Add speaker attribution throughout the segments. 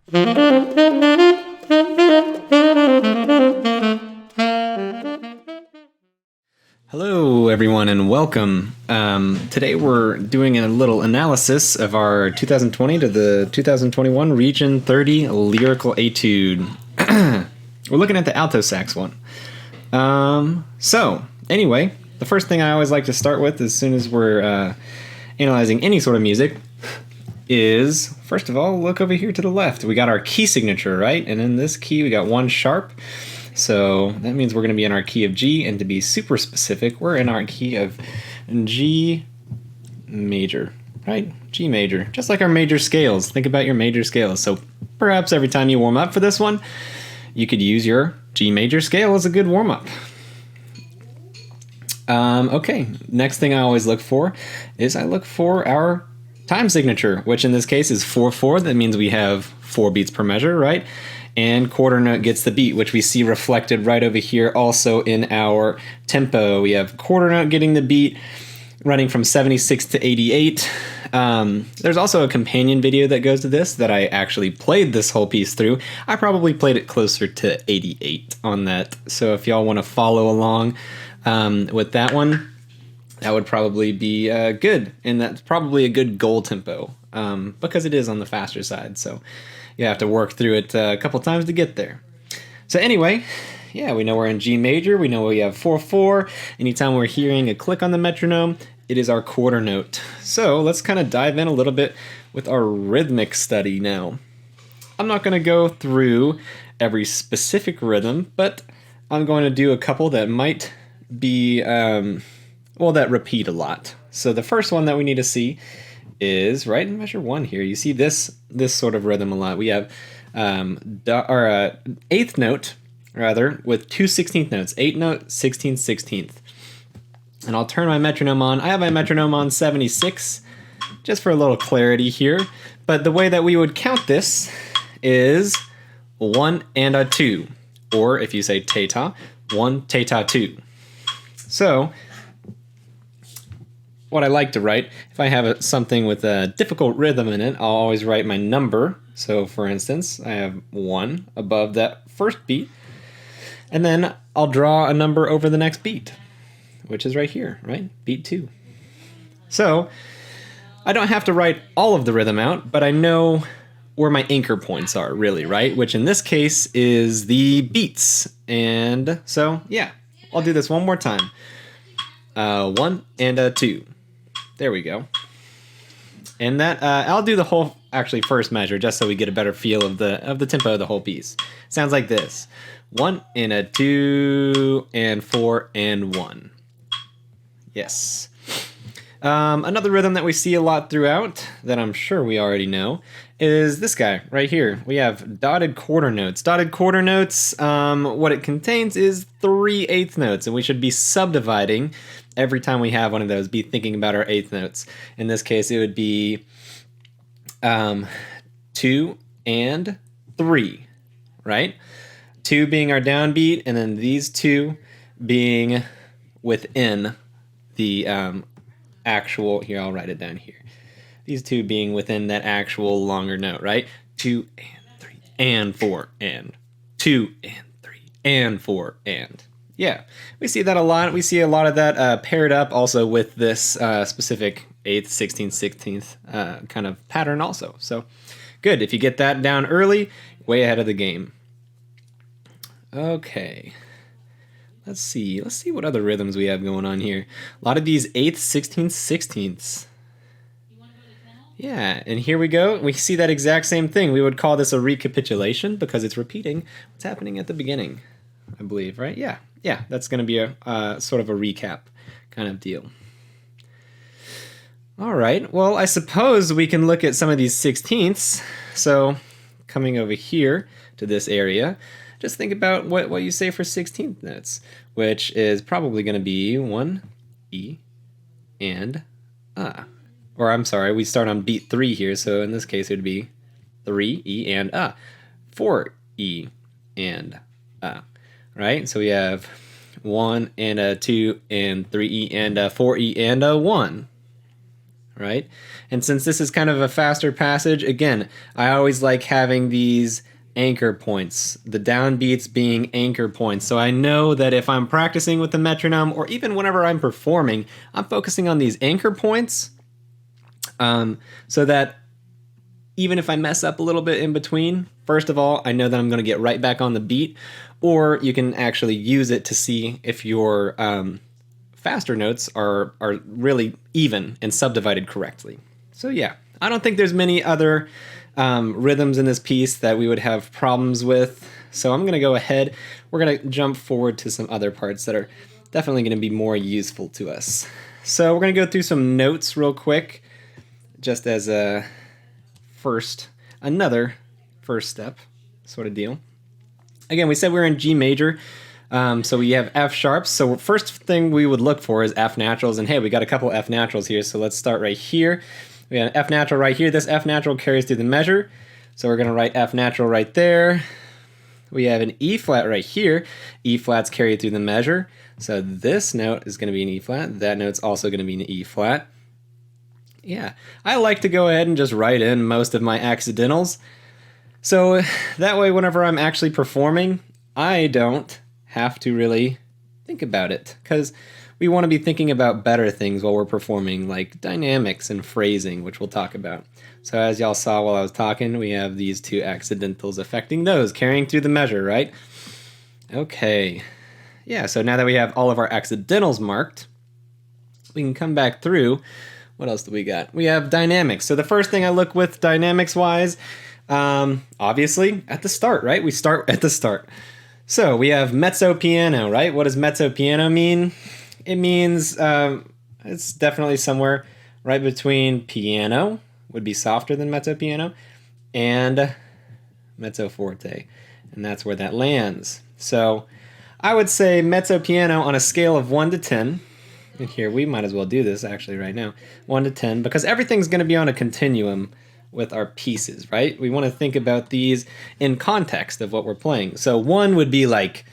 Speaker 1: Hello, everyone, and welcome. Today we're doing a little analysis of our 2020 to the 2021 Region 30 Lyrical Etude. We're looking at the alto sax one. Anyway, the first thing I always like to start with as soon as we're analyzing any sort of music is, first of all, look over here to the left. We got our key signature, right? And in this key, we got one sharp. So that means we're going to be in our key of G, and to be super specific, we're in our key of G major, right? G major, just like our major scales. Think about your major scales. So perhaps every time you warm up for this one, you could use your G major scale as a good warm up. Okay, next thing I always look for is I look for our time signature, which in this case is 4/4. That means we have 4 beats per measure, right? And quarter note gets the beat, which we see reflected right over here also in our tempo. We have quarter note getting the beat, running from 76 to 88. There's also a companion video that goes to this that I actually played this whole piece through. I probably played it closer to 88 on that. So if y'all want to follow along with that one, that would probably be good. And that's probably a good goal tempo because it is on the faster side. So you have to work through it a couple times to get there. So anyway, yeah, we know we're in G major. We know we have 4/4. Anytime we're hearing a click on the metronome, it is our quarter note. So let's kind of dive in a little bit with our rhythmic study now. I'm not going to go through every specific rhythm, but I'm going to do a couple that might be, that repeat a lot. So the first one that we need to see is right in measure 1 here. You see this sort of rhythm a lot. We have eighth note rather with 2 16th notes, 8th note, 16th, 16th. And I'll turn my metronome on. I have my metronome on 76 just for a little clarity here. But the way that we would count this is 1 and a 2, or if you say teta, 1 teta 2. So what I like to write, if I have something with a difficult rhythm in it, I'll always write my number. So for instance, I have 1 above that first beat, and then I'll draw a number over the next beat, which is right here, right? Beat 2. So I don't have to write all of the rhythm out, but I know where my anchor points are really, right? Which in this case is the beats. And so, yeah, I'll do this one more time. 1 and a 2. There we go. And that I'll do the whole first measure just so we get a better feel of the tempo of the whole piece. Sounds like this: 1 and a 2 and 4 and 1. Yes. Another rhythm that we see a lot throughout that I'm sure we already know is this guy right here. We have dotted quarter notes. Dotted quarter notes, what it contains is 3/8 notes, and we should be subdividing every time we have one of those, be thinking about our 8th notes. In this case, it would be 2 and 3, right? 2 being our downbeat, and then these 2 being within the actual, here, I'll write it down here. These 2 being within that actual longer note, right? 2 and 3 and 4 and 2 and 3 and 4 and. Yeah, we see that a lot. We see a lot of that paired up also with this specific 8th, 16th, 16th kind of pattern also. So good. If you get that down early, way ahead of the game. Okay. Let's see what other rhythms we have going on here. A lot of these 8th, 16th, 16ths. Yeah, and here we go. We see that exact same thing. We would call this a recapitulation because it's repeating what's happening at the beginning, I believe, right? Yeah, that's going to be a sort of a recap kind of deal. All right, well, I suppose we can look at some of these 16ths. So coming over here to this area, just think about what you say for 16th notes, which is probably going to be 1, E, and Or I'm sorry, we start on beat 3 here, so in this case it would be 3, E, and 4, E, and right? So we have 1 and a 2 and 3 E and a 4 E and a 1, right? And since this is kind of a faster passage, again, I always like having these anchor points, the downbeats being anchor points. So I know that if I'm practicing with the metronome or even whenever I'm performing, I'm focusing on these anchor points so that even if I mess up a little bit in between, first of all, I know that I'm going to get right back on the beat, or you can actually use it to see if your faster notes are really even and subdivided correctly. So yeah, I don't think there's many other rhythms in this piece that we would have problems with. So I'm going to go ahead. We're going to jump forward to some other parts that are definitely going to be more useful to us. So we're going to go through some notes real quick, just as another first step sort of deal. Again, we said we're in G major. So we have F sharps. So first thing we would look for is F naturals. And hey, we got a couple F naturals here. So let's start right here. We got an F natural right here. This F natural carries through the measure. So we're going to write F natural right there. We have an E flat right here. E flat's carried through the measure. So this note is going to be an E flat. That note's also going to be an E flat. Yeah, I like to go ahead and just write in most of my accidentals. So that way, whenever I'm actually performing, I don't have to really think about it, because we want to be thinking about better things while we're performing, like dynamics and phrasing, which we'll talk about. So as y'all saw while I was talking, we have these two accidentals affecting those, carrying through the measure, right? Okay. Yeah, so now that we have all of our accidentals marked, we can come back through. What else do we got? We have dynamics. So the first thing I look with dynamics-wise, obviously at the start, right? We start at the start. So we have mezzo piano, right? What does mezzo piano mean? It means it's definitely somewhere right between piano, would be softer than mezzo piano, and mezzo forte. And that's where that lands. So I would say mezzo piano on a scale of 1 to 10. And here, we might as well do this actually right now. 1 to 10, because everything's going to be on a continuum with our pieces, right? We want to think about these in context of what we're playing. So 1 would be like,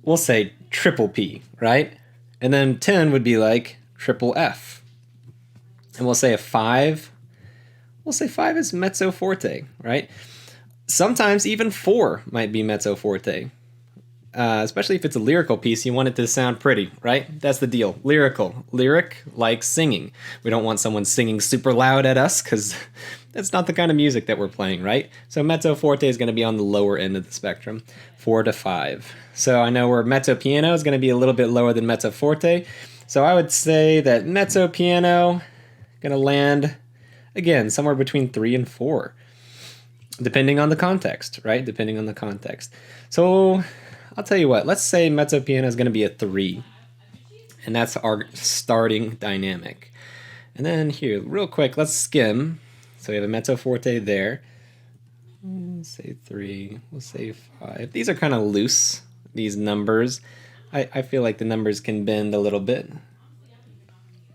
Speaker 1: we'll say triple P, right? And then 10 would be like triple F. And we'll say a 5, we'll say 5 is mezzo forte, right? Sometimes even 4 might be mezzo forte. Especially if it's a lyrical piece, you want it to sound pretty, right? That's the deal. Lyrical. Lyric, like singing. We don't want someone singing super loud at us, because that's not the kind of music that we're playing, right? So mezzo forte is going to be on the lower end of the spectrum, 4 to 5. So I know where mezzo piano is going to be a little bit lower than mezzo forte. So I would say that mezzo piano going to land, again, somewhere between 3 and 4. Depending on the context, right? Depending on the context. So I'll tell you what, let's say mezzo piano is going to be a 3. And that's our starting dynamic. And then here, real quick, let's skim. So we have a mezzo forte there. We'll say 3, we'll say 5. These are kind of loose, these numbers. I feel like the numbers can bend a little bit.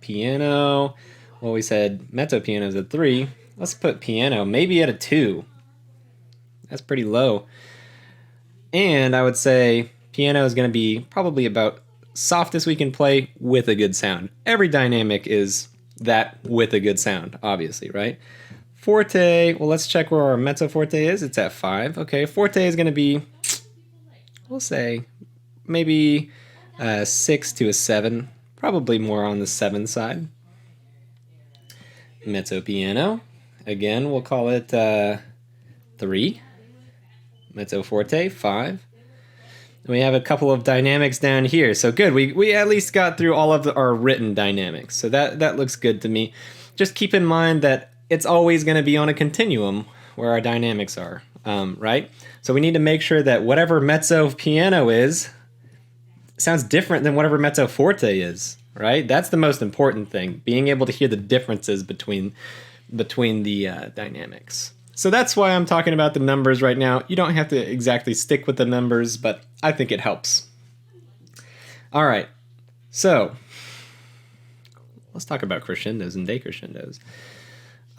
Speaker 1: Piano, well, we said mezzo piano is a 3. Let's put piano maybe at a 2. That's pretty low. And I would say piano is going to be probably about softest we can play with a good sound. Every dynamic is that with a good sound, obviously, right? Forte, well, let's check where our mezzo forte is. It's at 5. Okay, forte is going to be, we'll say, maybe 6 to a 7. Probably more on the 7 side. Mezzo piano, again, we'll call it 3. Mezzo forte, 5. And we have a couple of dynamics down here. So good, we at least got through all of our written dynamics. So that looks good to me. Just keep in mind that it's always going to be on a continuum where our dynamics are, right? So we need to make sure that whatever mezzo piano is sounds different than whatever mezzo forte is, right? That's the most important thing, being able to hear the differences between the dynamics. So that's why I'm talking about the numbers right now. You don't have to exactly stick with the numbers, but I think it helps. All right, so let's talk about crescendos and decrescendos.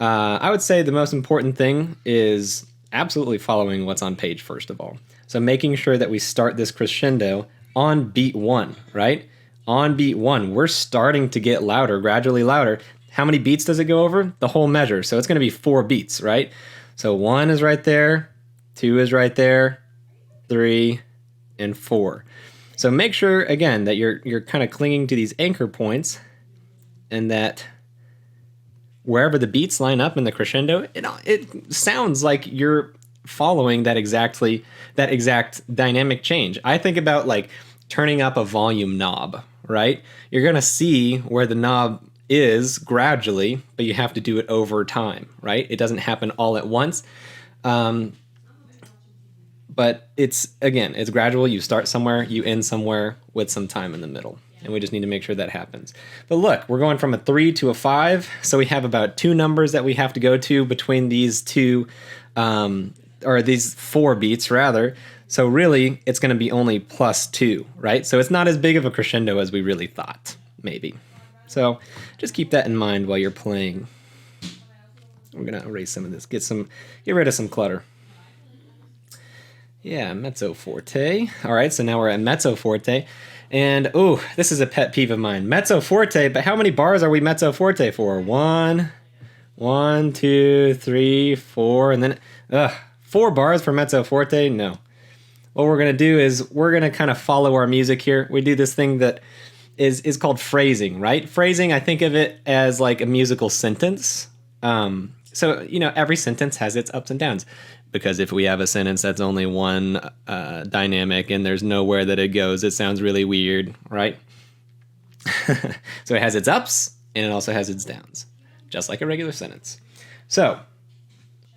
Speaker 1: I would say the most important thing is absolutely following what's on page first of all. So making sure that we start this crescendo on beat 1, right? On beat 1, we're starting to get louder, gradually louder. How many beats does it go over? The whole measure. So it's going to be 4 beats, right? So 1 is right there, 2 is right there, 3, and 4. So make sure, again, that you're kind of clinging to these anchor points, and that wherever the beats line up in the crescendo, it sounds like you're following that exact dynamic change. I think about like turning up a volume knob, right? You're going to see where the knob is gradually, but you have to do it over time, right? It doesn't happen all at once. But it's gradual. You start somewhere, you end somewhere with some time in the middle. And we just need to make sure that happens. But look, we're going from a 3 to a 5. So we have about 2 numbers that we have to go to between these two, or these 4 beats rather. So really, it's going to be only +2, right? So it's not as big of a crescendo as we really thought, maybe. So just keep that in mind while you're playing. I'm going to erase some of this, get rid of some clutter. Yeah, Mezzo Forte. All right, so now we're at Mezzo Forte. And, oh, this is a pet peeve of mine. Mezzo Forte, but how many bars are we Mezzo Forte for? 1, 2, 3, 4, and then, 4 bars for Mezzo Forte? No. What we're going to do is we're going to kind of follow our music here. We do this thing that is called phrasing, right? Phrasing, I think of it as like a musical sentence. So, every sentence has its ups and downs. Because if we have a sentence that's only one dynamic and there's nowhere that it goes, it sounds really weird, right? So it has its ups and it also has its downs, just like a regular sentence. So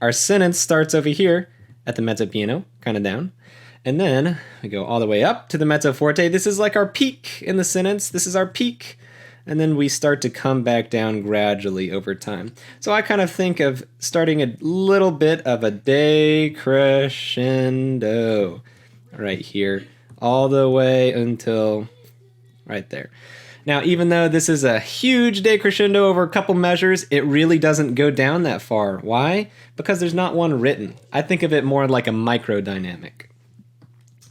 Speaker 1: our sentence starts over here at the mezzo piano, kind of down. And then we go all the way up to the mezzo forte. This is like our peak in the sentence. This is our peak. And then we start to come back down gradually over time. So I kind of think of starting a little bit of a decrescendo right here, all the way until right there. Now, even though this is a huge decrescendo over a couple measures, it really doesn't go down that far. Why? Because there's not one written. I think of it more like a microdynamic.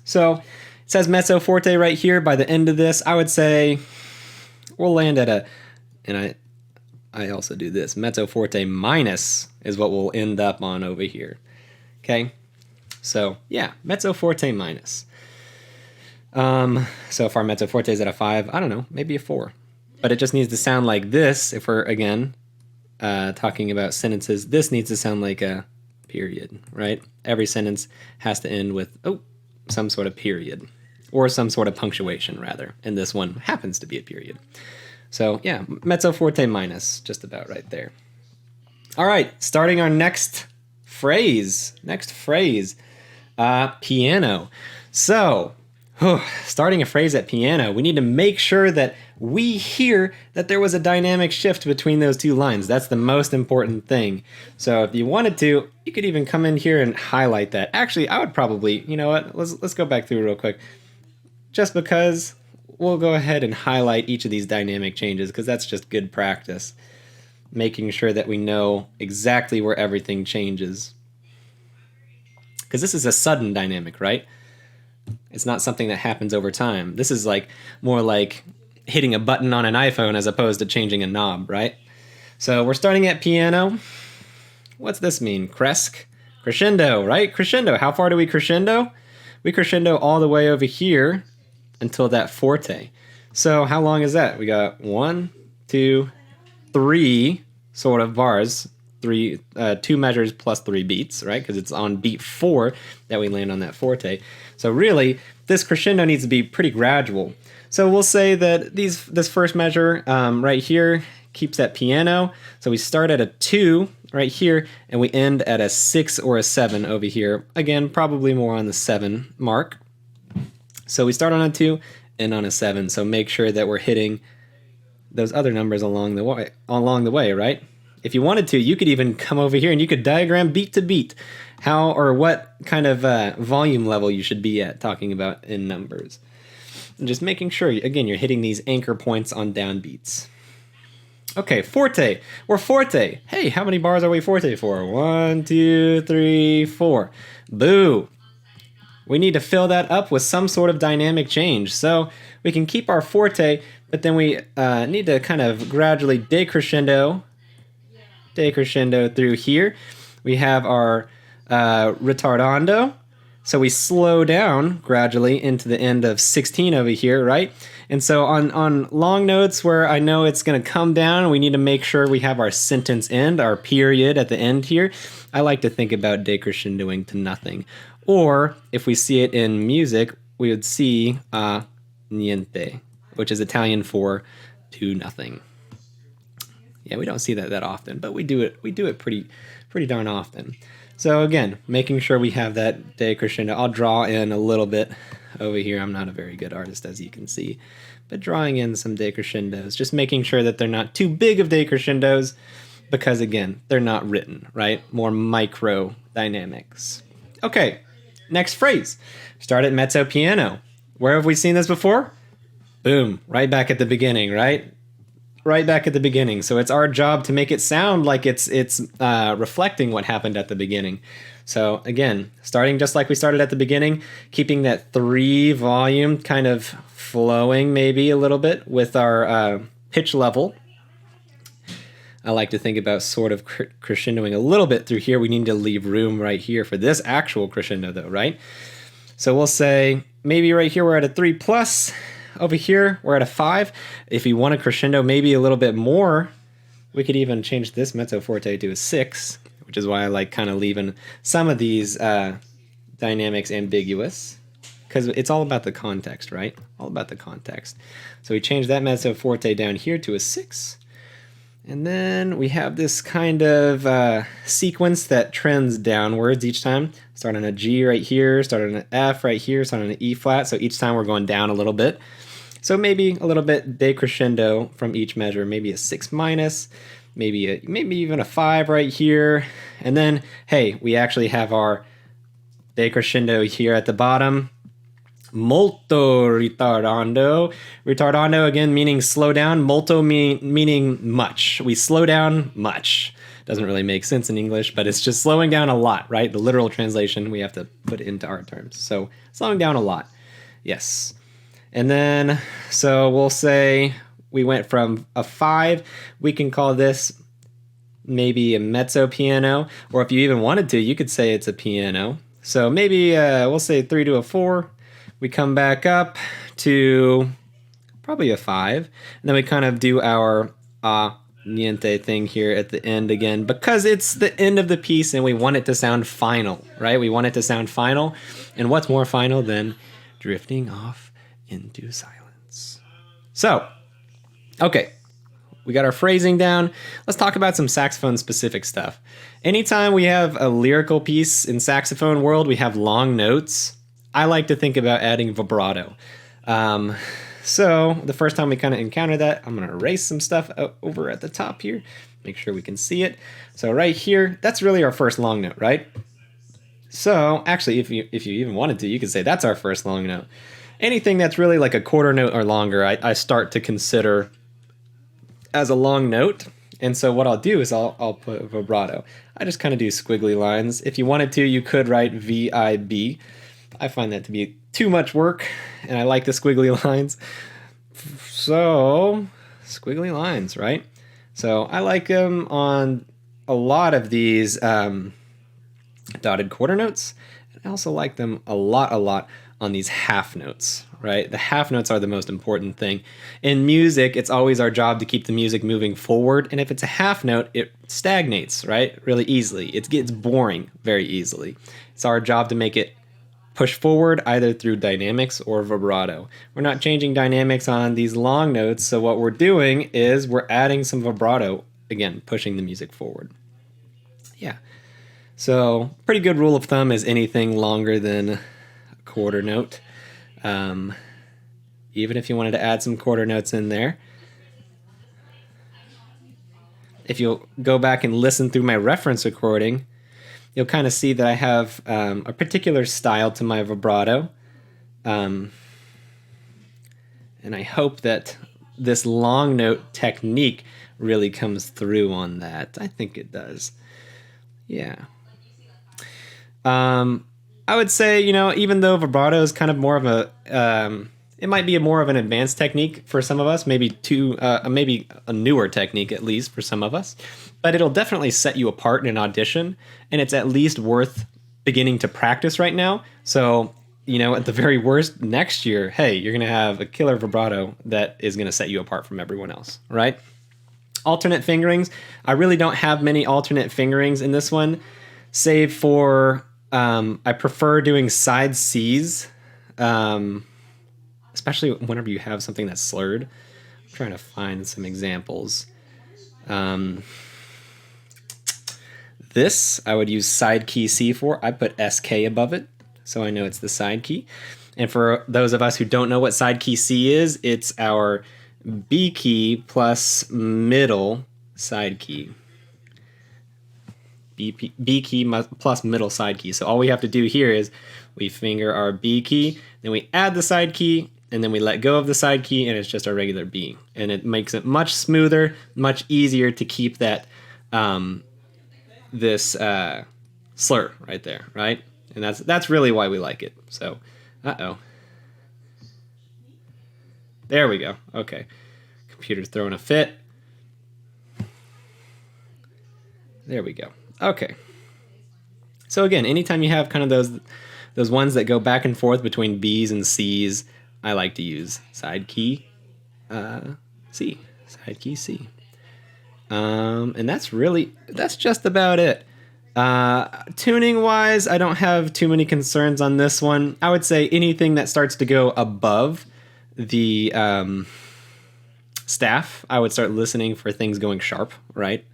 Speaker 1: So it says mezzo forte right here. By the end of this, I would say we'll land at and I also do this, mezzo forte minus is what we'll end up on over here. Okay, so yeah, mezzo forte minus. So if our mezzo forte is at a 5, I don't know, maybe a 4. But it just needs to sound like this. If we're, again, talking about sentences, this needs to sound like a period, right? Every sentence has to end with, some sort of period. Or some sort of punctuation, rather. And this one happens to be a period. So, yeah, mezzo forte minus, just about right there. All right, starting our next phrase. Piano. So, starting a phrase at piano, we need to make sure that we hear that there was a dynamic shift between those 2 lines. That's the most important thing. So if you wanted to, you could even come in here and highlight that. Actually, I would probably, you know what, let's go back through real quick. Just because we'll go ahead and highlight each of these dynamic changes, because that's just good practice. Making sure that we know exactly where everything changes. Because this is a sudden dynamic, right? It's not something that happens over time. This is like more like hitting a button on an iPhone as opposed to changing a knob, right? So we're starting at piano. What's this mean? Crescendo, right? Crescendo. How far do we crescendo? We crescendo all the way over here until that forte. So how long is that? We got 1, 2, 3 sort of bars, 2 measures plus 3 beats, right? Because it's on beat 4 that we land on that forte. So really, this crescendo needs to be pretty gradual. So we'll say that this first measure right here keeps that piano. So we start at a 2 right here, and we end at a 6 or a 7 over here. Again, probably more on the 7 mark. So we start on a 2 and on a 7. So make sure that we're hitting those other numbers along the way, right? If you wanted to, you could even come over here and you could diagram beat to beat how or what kind of volume level you should be at, talking about in numbers. And just making sure, again, you're hitting these anchor points on downbeats. Okay, forte. We're forte. Hey, how many bars are we forte for? 1, 2, 3, 4. Boo. We need to fill that up with some sort of dynamic change. So we can keep our forte, but then we need to kind of gradually decrescendo through here. We have our ritardando. So we slow down gradually into the end of 16 over here, right? And so on long notes where I know it's going to come down, we need to make sure we have our sentence end, our period at the end here. I like to think about decrescendoing to nothing. Or if we see it in music, we would see niente, which is Italian for to nothing. Yeah, we don't see that often, but we do it pretty darn often. So again, making sure we have that decrescendo. I'll draw in a little bit over here. I'm not a very good artist, as you can see, but drawing in some decrescendos, just making sure that they're not too big of decrescendos, because again, they're not written, right? More micro dynamics. Okay, next phrase. Start at mezzo piano. Where have we seen this before? Boom, right back at the beginning, right? Right back at the beginning. So it's our job to make it sound like it's reflecting what happened at the beginning. So again, starting just like we started at the beginning, keeping that 3 volume kind of flowing maybe a little bit with our pitch level. I like to think about sort of crescendoing a little bit through here. We need to leave room right here for this actual crescendo though, right? So we'll say maybe right here we're at a 3+. Over here, we're at a 5. If you want a crescendo maybe a little bit more, we could even change this mezzo forte to a 6, which is why I like kind of leaving some of these dynamics ambiguous, because it's all about the context, right? All about the context. So we change that mezzo forte down here to a 6. And then we have this kind of sequence that trends downwards each time. Start on a G right here, start on an F right here, start on an E flat. So each time we're going down a little bit. So maybe a little bit decrescendo from each measure, maybe a 6-, maybe even a 5 right here. And then, hey, we actually have our decrescendo here at the bottom. Molto ritardando. Ritardando, again, meaning slow down. Molto meaning much. We slow down much. Doesn't really make sense in English, but it's just slowing down a lot, right? The literal translation, we have to put it into our terms. So slowing down a lot. Yes. And then, so we'll say we went from a 5. We can call this maybe a mezzo piano, or if you even wanted to, you could say it's a piano. So maybe we'll say 3 to a 4. We come back up to probably a 5. And then we kind of do our niente thing here at the end again, because it's the end of the piece and we want it to sound final, right? We want it to sound final. And what's more final than drifting off into silence? So, okay, we got our phrasing down. Let's talk about some saxophone specific stuff. Anytime we have a lyrical piece in saxophone world, we have long notes. I like to think about adding vibrato. So the first time we kind of encounter that, I'm going to erase some stuff over at the top here, make sure we can see it. So right here, that's really our first long note, right? So actually, if you even wanted to, you could say that's our first long note. Anything that's really like a quarter note or longer, I start to consider as a long note. And so what I'll do is I'll put vibrato. I just kind of do squiggly lines. If you wanted to, you could write VIB. I find that to be too much work, and I like the squiggly lines. So, squiggly lines, right? So I like them on a lot of these dotted quarter notes. And I also like them a lot on these half notes, right? The half notes are the most important thing. In music, it's always our job to keep the music moving forward, and if it's a half note, it stagnates, right? Really easily. It gets boring very easily. It's our job to make it push forward either through dynamics or vibrato. We're not changing dynamics on these long notes, so what we're doing is we're adding some vibrato, again, pushing the music forward. Yeah. So, pretty good rule of thumb is anything longer than a quarter note. Even if you wanted to add some quarter notes in there. If you'll go back and listen through my reference recording, you'll kind of see that I have a particular style to my vibrato. And I hope that this long note technique really comes through on that. I think it does. Yeah. I would say, even though vibrato is kind of more of a It might be more of an advanced technique for some of us, maybe maybe a newer technique at least for some of us, but it'll definitely set you apart in an audition, and it's at least worth beginning to practice right now. So, at the very worst, next year, hey, you're going to have a killer vibrato that is going to set you apart from everyone else, right? Alternate fingerings. I really don't have many alternate fingerings in this one, save for I prefer doing side Cs, especially whenever you have something that's slurred. I'm trying to find some examples. This I would use side key C for. I put SK above it, so I know it's the side key. And for those of us who don't know what side key C is, it's our B key plus middle side key. B key plus middle side key. So all we have to do here is we finger our B key, then we add the side key, and then we let go of the side key, and it's just our regular B. And it makes it much smoother, much easier to keep that this slur right there, right? And that's really why we like it. So, there we go. Okay, computer's throwing a fit. There we go. Okay. So again, anytime you have kind of those ones that go back and forth between B's and C's, I like to use side key C. Side key C. And that's just about it. Tuning wise, I don't have too many concerns on this one. I would say anything that starts to go above the staff, I would start listening for things going sharp, right?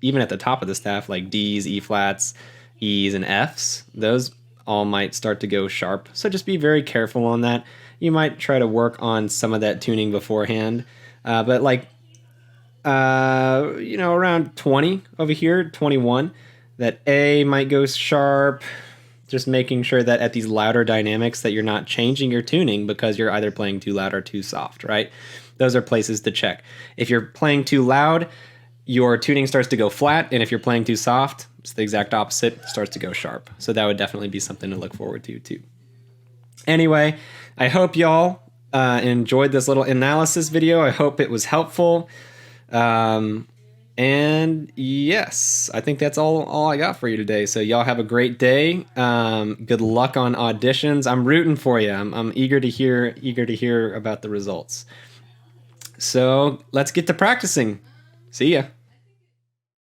Speaker 1: Even at the top of the staff, like D's, E flats, E's, and F's, those all might start to go sharp. So just be very careful on that. You might try to work on some of that tuning beforehand. But like, around 20 over here, 21, that A might go sharp. Just making sure that at these louder dynamics that you're not changing your tuning because you're either playing too loud or too soft, right? Those are places to check. If you're playing too loud, your tuning starts to go flat, and if you're playing too soft, it's the exact opposite, it starts to go sharp. So that would definitely be something to look forward to too. Anyway, I hope y'all enjoyed this little analysis video. I hope it was helpful. And yes, I think that's all I got for you today. So y'all have a great day. Good luck on auditions. I'm rooting for you. I'm eager to hear about the results. So let's get to practicing. See ya.